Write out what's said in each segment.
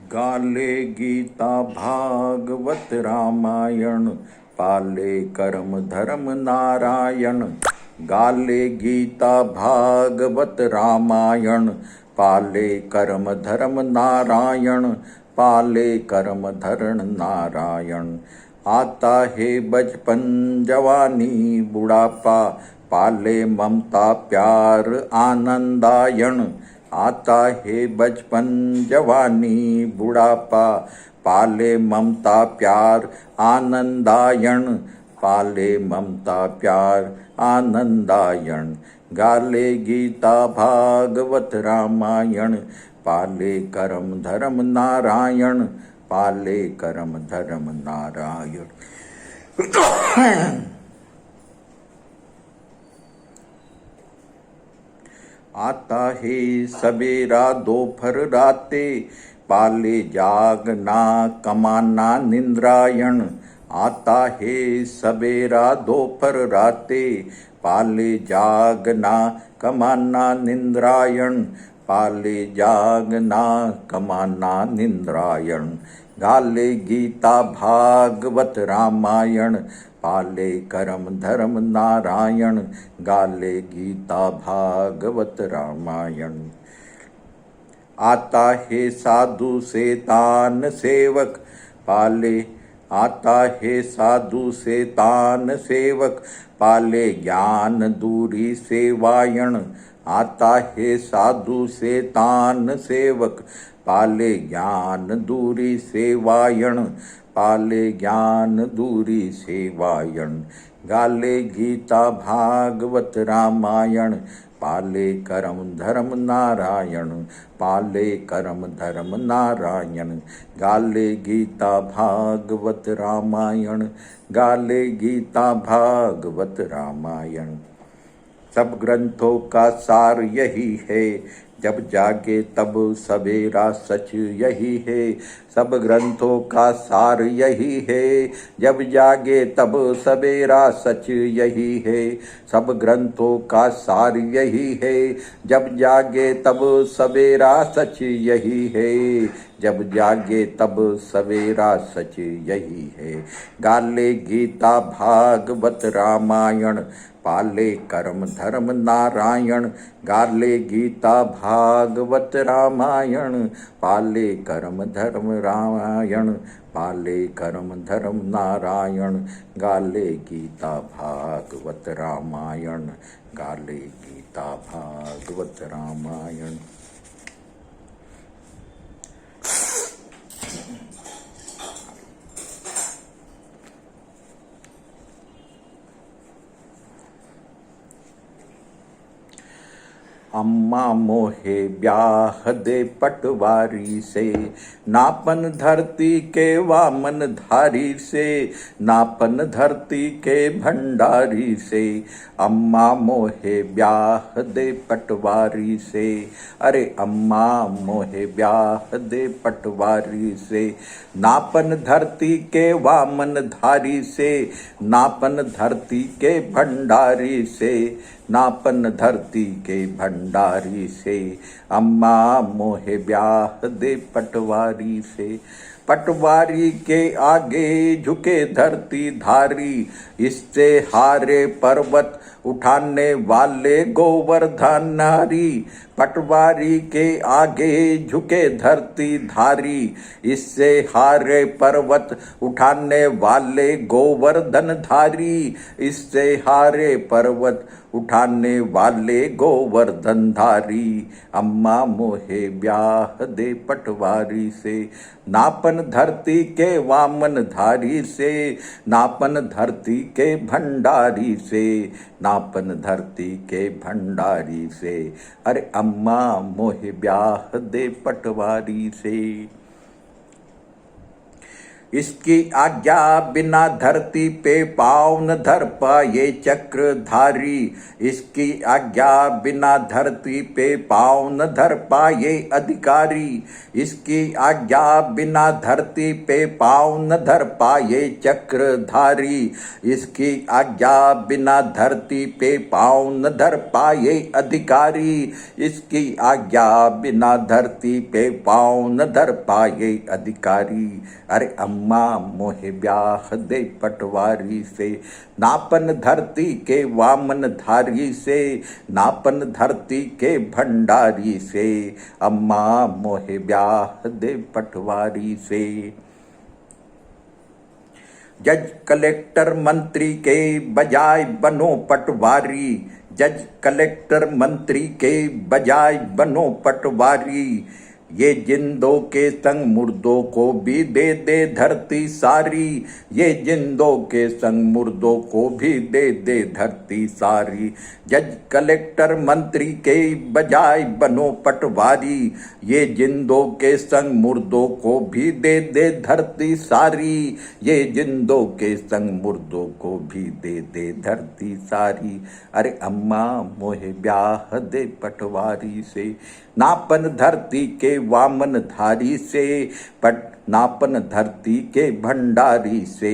गाले गीता भागवत रामायण, पाले कर्म धर्म नारायण। गाले गीता भागवत रामायण, पाले कर्म धर्म नारायण। पाले कर्म धर्म नारायण। आता है बचपन जवानी बुढ़ापा, पाले ममता प्यार आनंदायण। आता है बचपन जवानी बुढ़ापा, पाले ममता प्यार आनंदायण। पाले ममता प्यार आनंदायण। गाले गीता भागवत रामायण, पाले कर्म धर्म नारायण। पाले कर्म धर्म नारायण। आता है सवेरा दोपहर राते, पाले जागना कमाना निंद्रायण। आता है सवेरा दोपहर राते, पाले जागना कमाना निंद्रायण। पाले जागना कमाना निंद्रायण। गाले गीता भागवत रामायण, पाले कर्म धर्म नारायण। गाले गीता भागवत रामायण। आता है साधु शैतान सेवक, पाले आता है साधु शैतान सेवक, पाले ज्ञान दूरी सेवायण। आता है साधु शैतान सेवक, पाले ज्ञान दूरी सेवायण। पाले ज्ञान दूरी सेवायण। गाले गीता भागवत रामायण, पाले कर्म धर्म नारायण। पाले कर्म धर्म नारायण। गाले गीता भागवत रामायण। गाले गीता भागवत रामायण। सब ग्रंथों का सार यही है, जब जागे तब सवेरा सच यही है। सब ग्रंथों का सार यही है, जब जागे तब सवेरा सच यही है। सब ग्रंथों का सार यही है, जब जागे तब सवेरा सच यही है। जब जागे तब सवेरा सच यही है। गाले गीता भागवत रामायण, पाले कर्म धर्म नारायण। गाले गीता भागवत रामायण, पाले कर्म धर्म रामायण। पाले कर्म धर्म नारायण। गाले गीता भागवत रामायण। गाले गीता भागवत रामायण। अम्मा मोहे ब्याह दे पटवारी से, नापन धरती के वामन धारी से। नापन धरती के भंडारी से, अम्मा मोहे ब्याह दे पटवारी से। अरे अम्मा मोहे ब्याह दे पटवारी से, नापन धरती के वामन धारी से। नापन धरती के भंडारी से, नापन धरती के भंडारी से। अम्मा मोहे ब्याह दे पटवारी से। पटवारी के आगे झुके धरती धारी, इससे हारे पर्वत उठाने वाले गोवर्धन नारी। पटवारी के आगे झुके धरती धारी, इससे हारे पर्वत उठाने वाले गोवर्धन धारी। इससे हारे पर्वत उठाने वाले गोवर्धन धारी। अम्मा मोहे ब्याह दे पटवारी से, नापन धरती के वामन धारी से। नापन धरती के भंडारी से, नापन धरती के भंडारी से। अरे अम्मा मोहे ब्याह दे पटवारी से। इसकी आज्ञा बिना धरती पे पाँव न धर पाए चक्रधारी। इसकी आज्ञा बिना धरती पे पाँव न धर पाए अधिकारी। इसकी आज्ञा बिना धरती पे पाँव न धर पाए चक्रधारी। इसकी आज्ञा बिना धरती पे पाँव न धर पाए अधिकारी। इसकी आज्ञा बिना धरती पे पाँव न धर पाए अधिकारी। अरे अम्मा मोहे ब्याह दे पटवारी से, नापन धरती के वामन धारी से, नापन धरती के भंडारी से। अम्मा मोहे ब्याह दे पटवारी से। जज कलेक्टर मंत्री के बजाय बनो पटवारी। जज कलेक्टर मंत्री के बजाय बनो पटवारी। ये जिंदों के संग मुर्दों को भी दे दे धरती सारी। ये जिंदों के संग मुर्दों को भी दे दे धरती सारी। जज कलेक्टर मंत्री के बजाय बनो पटवारी। ये जिंदों के संग मुर्दों को भी दे दे धरती सारी। ये जिंदों के संग मुर्दों को भी दे दे धरती सारी। अरे अम्मा मोहे ब्याह दे पटवारी से, नापन धरती के वामन धारी से, नापन धरती के भंडारी से।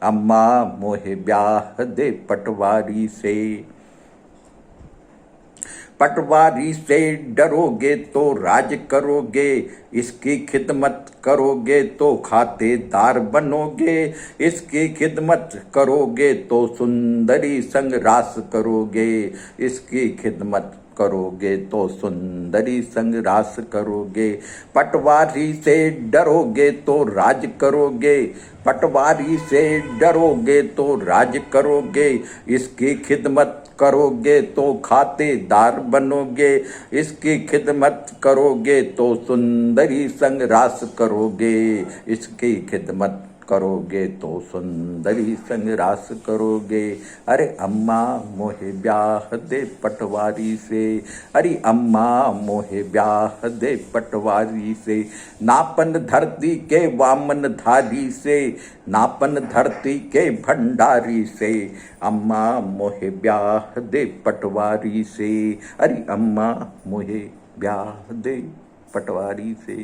अम्मा मोहे ब्याह दे पटवारी से। पटवारी से डरोगे तो राज करोगे। इसकी खिदमत करोगे तो खातेदार बनोगे। इसकी खिदमत करोगे तो सुंदरी संग रास करोगे। इसकी खिदमत करोगे तो सुंदरी संग रास करोगे। पटवारी से डरोगे तो राज करोगे। पटवारी से डरोगे तो राज करोगे। इसकी खिदमत करोगे तो खातेदार बनोगे। इसकी खिदमत करोगे तो सुंदरी संग रास करोगे। इसकी खिदमत करोगे तो सुंदरी संग रास करोगे। अरे अम्मा मोहे ब्याह दे पटवारी से। अरे अम्मा मोहे ब्याह दे पटवारी से। नापन धरती के वामन धारी से, नापन धरती के भंडारी से। अम्मा मोहे ब्याह दे पटवारी से। अरे अम्मा मोहे ब्याह दे पटवारी से।